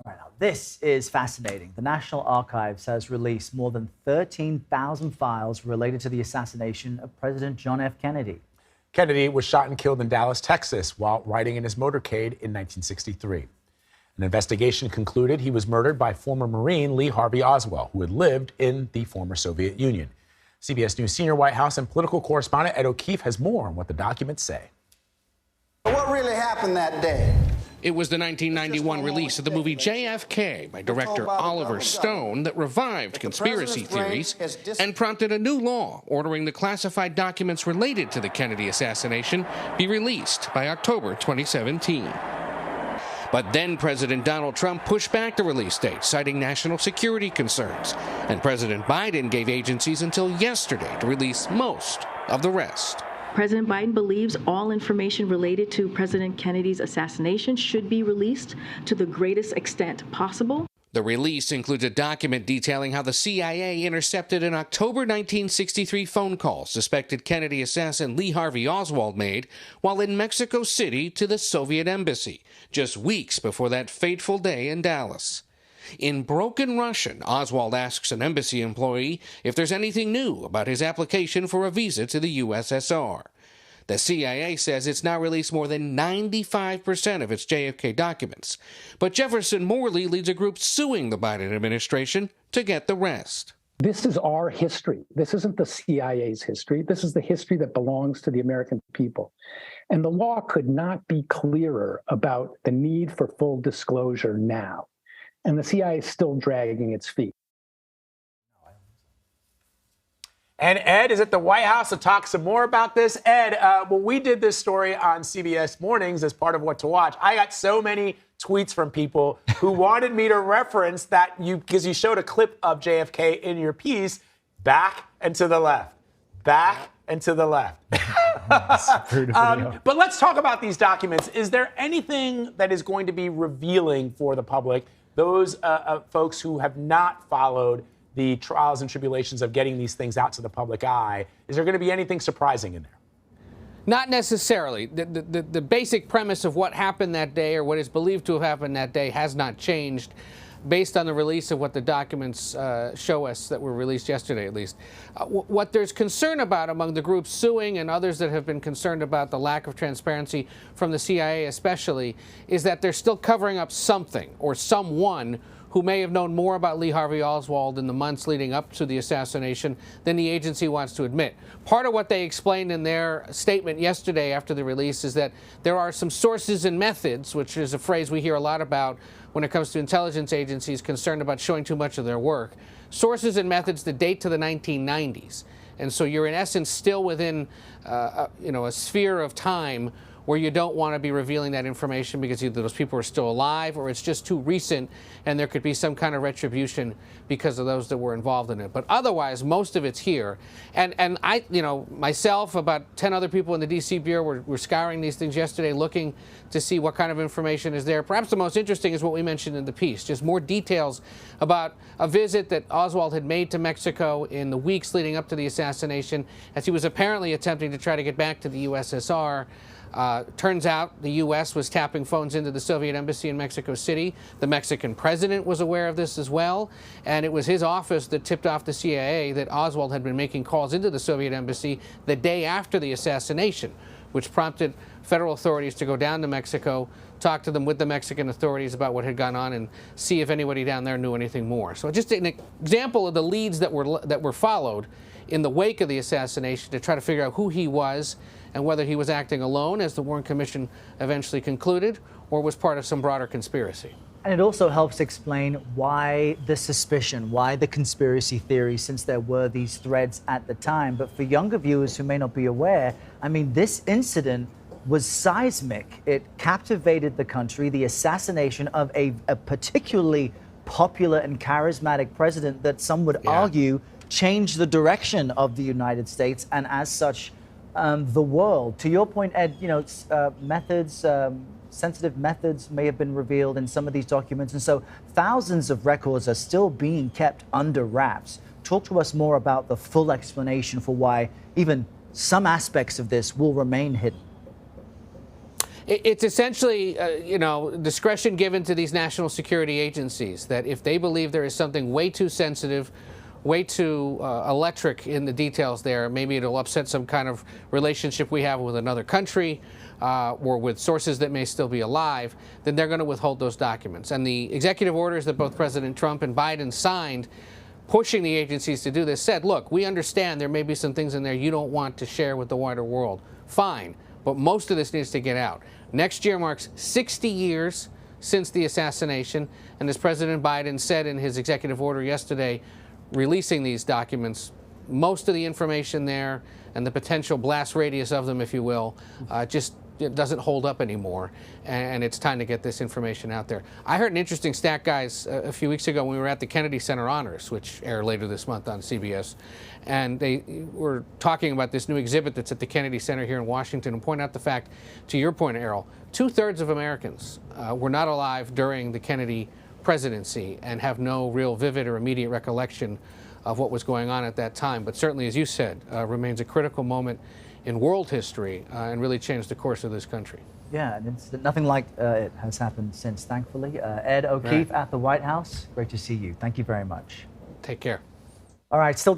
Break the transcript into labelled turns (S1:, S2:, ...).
S1: Right now, this is fascinating. The National Archives has released more than 13,000 files related to the assassination of President John F. Kennedy.
S2: Kennedy was shot and killed in Dallas, Texas, while riding in his motorcade in 1963. An investigation concluded he was murdered by former Marine Lee Harvey Oswald, who had lived in the former Soviet Union. CBS News senior White House and political correspondent Ed O'Keefe has more on what the documents say.
S3: What really happened that day?
S4: It was the 1991 release of the movie JFK by director Oliver Stone that revived conspiracy theories and prompted a new law ordering the classified documents related to the Kennedy assassination be released by October 2017. But then President Donald Trump pushed back the release date, citing national security concerns. And President Biden gave agencies until yesterday to release most of the rest.
S5: President Biden believes all information related to President Kennedy's assassination should be released to the greatest extent possible.
S4: The release includes a document detailing how the CIA intercepted an October 1963 phone call suspected Kennedy assassin Lee Harvey Oswald made while in Mexico City to the Soviet embassy, just weeks before that fateful day in Dallas. In broken Russian, Oswald asks an embassy employee if there's anything new about his application for a visa to the USSR. The CIA says it's now released more than 95% of its JFK documents, but Jefferson Morley leads a group suing the Biden administration to get the rest.
S6: This is our history. This isn't the CIA's history. This is the history that belongs to the American people. And the law could not be clearer about the need for full disclosure now. And the CIA is still dragging its feet.
S2: And Ed is at the White House to talk some more about this. Ed, when we did this story on CBS Mornings as part of What to Watch, I got so many tweets from people who wanted me to reference that because you showed a clip of JFK in your piece, back and to the left, back and to the left. But let's talk about these documents. Is there anything that is going to be revealing for the public, those folks who have not followed the trials and tribulations of getting these things out to the public eye? Is there going to be anything surprising in there?
S7: Not necessarily. The basic premise of what happened that day, or what is believed to have happened that day, has not changed based on the release of what the documents show us that were released yesterday, at least. What there's concern about among the groups suing and others that have been concerned about the lack of transparency from the CIA especially is that they're still covering up something or someone who may have known more about Lee Harvey Oswald in the months leading up to the assassination than the agency wants to admit. Part of what they explained in their statement yesterday after the release is that there are some sources and methods, which is a phrase we hear a lot about when it comes to intelligence agencies concerned about showing too much of their work. Sources and methods that date to the 1990s. And so you're in essence still within a sphere of time where you don't want to be revealing that information because either those people are still alive or it's just too recent and there could be some kind of retribution because of those that were involved in it. But otherwise, most of it's here. And I, myself, about 10 other people in the D.C. Bureau were scouring these things yesterday, looking to see what kind of information is there. Perhaps the most interesting is what we mentioned in the piece, just more details about a visit that Oswald had made to Mexico in the weeks leading up to the assassination, as he was apparently attempting to try to get back to the USSR. Turns out the U.S. was tapping phones into the Soviet embassy in Mexico City. The Mexican president was aware of this as well, and it was his office that tipped off the CIA that Oswald had been making calls into the Soviet embassy the day after the assassination, which prompted federal authorities to go down to Mexico, talk to them with the Mexican authorities about what had gone on, and see if anybody down there knew anything more. So just an example of the leads that were followed in the wake of the assassination to try to figure out who he was and whether he was acting alone, as the Warren Commission eventually concluded, or was part of some broader conspiracy.
S1: And it also helps explain why the suspicion, why the conspiracy theory, since there were these threads at the time. But for younger viewers who may not be aware, I mean, this incident was seismic. It captivated the country, the assassination of a particularly popular and charismatic president that some would argue changed the direction of the United States and, as such, the world. To your point, Ed, methods, sensitive methods may have been revealed in some of these documents, and so thousands of records are still being kept under wraps. Talk to us more about the full explanation for why even some aspects of this will remain hidden.
S7: It's essentially, discretion given to these national security agencies that if they believe there is something way too sensitive, way too electric in the details there, maybe it'll upset some kind of relationship we have with another country or with sources that may still be alive, then they're going to withhold those documents. And the executive orders that both President Trump and Biden signed pushing the agencies to do this said, look, we understand there may be some things in there you don't want to share with the wider world. Fine, but most of this needs to get out. Next year marks 60 years since the assassination, and as President Biden said in his executive order yesterday, releasing these documents, most of the information there and the potential blast radius of them, if you will, just it doesn't hold up anymore, and it's time to get this information out there. I heard an interesting stat, guys, a few weeks ago when we were at the Kennedy Center Honors, which air later this month on CBS, and they were talking about this new exhibit that's at the Kennedy Center here in Washington, and point out the fact, to your point, Errol, 2/3 of Americans were not alive during the Kennedy presidency and have no real vivid or immediate recollection of what was going on at that time. But certainly, as you said, remains a critical moment in world history and really changed the course of this country.
S1: Yeah, and it's nothing like it has happened since, thankfully. Ed O'Keefe at the White House, great to see you. Thank you very much.
S7: Take care.
S1: All right, still to